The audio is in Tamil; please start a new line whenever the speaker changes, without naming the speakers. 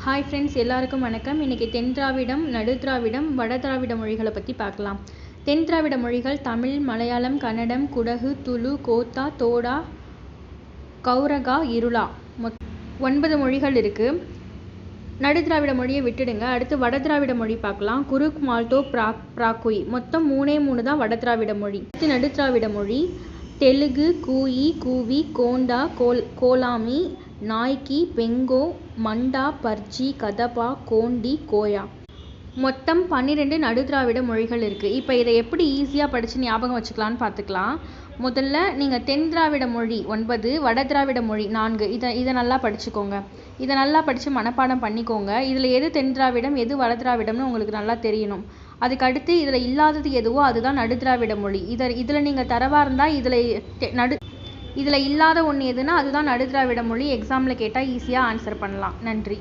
ஹாய் ஃப்ரெண்ட்ஸ், எல்லாருக்கும் வணக்கம். இன்றைக்கி தென் திராவிடம், நடு திராவிடம், வட திராவிட மொழிகளை பற்றி பார்க்கலாம். தென் திராவிட மொழிகள் தமிழ், மலையாளம், கன்னடம், குடகு, துளு, கோத்தா, தோடா, கௌரகா, இருளா 9 மொழிகள் இருக்குது. நடு திராவிட மொழியை விட்டுடுங்க. அடுத்து வட திராவிட மொழி பார்க்கலாம். குருக், மால்டோ, பிராக்குய் மொத்தம் 3 தான் வட திராவிட மொழி. அடுத்து நடு திராவிட மொழி தெலுங்கு, கூயி, கூவி, கோண்டா, கோலாமி, நாய்க்கி, பெங்கோ, மண்டா, பர்ஜி, கதபா, கோண்டி, கோயா மொத்தம் 12 நடு திராவிட மொழிகள் இருக்குது. இப்போ இதை எப்படி ஈஸியாக படித்து ஞாபகம் வச்சுக்கலான்னு பார்த்துக்கலாம். முதல்ல நீங்கள் தென் திராவிட மொழி 9, வட திராவிட மொழி 4, இதை நல்லா படிச்சுக்கோங்க. இதை நல்லா படித்து மனப்பாடம் பண்ணிக்கோங்க. இதில் எது தென் திராவிடம், எது வட திராவிடம்னு உங்களுக்கு நல்லா தெரியணும். அதுக்கு அடுத்து இதில் இல்லாதது எதுவோ அதுதான் நடு திராவிட மொழி. இதில் நீங்கள் தரவாக இருந்தால் இதில் இல்லாத ஒன்று எதுனா அதுதான் நடு திராவிட மொழி. எக்ஸாமில் கேட்டால் ஈஸியாக ஆன்சர் பண்ணலாம். நன்றி.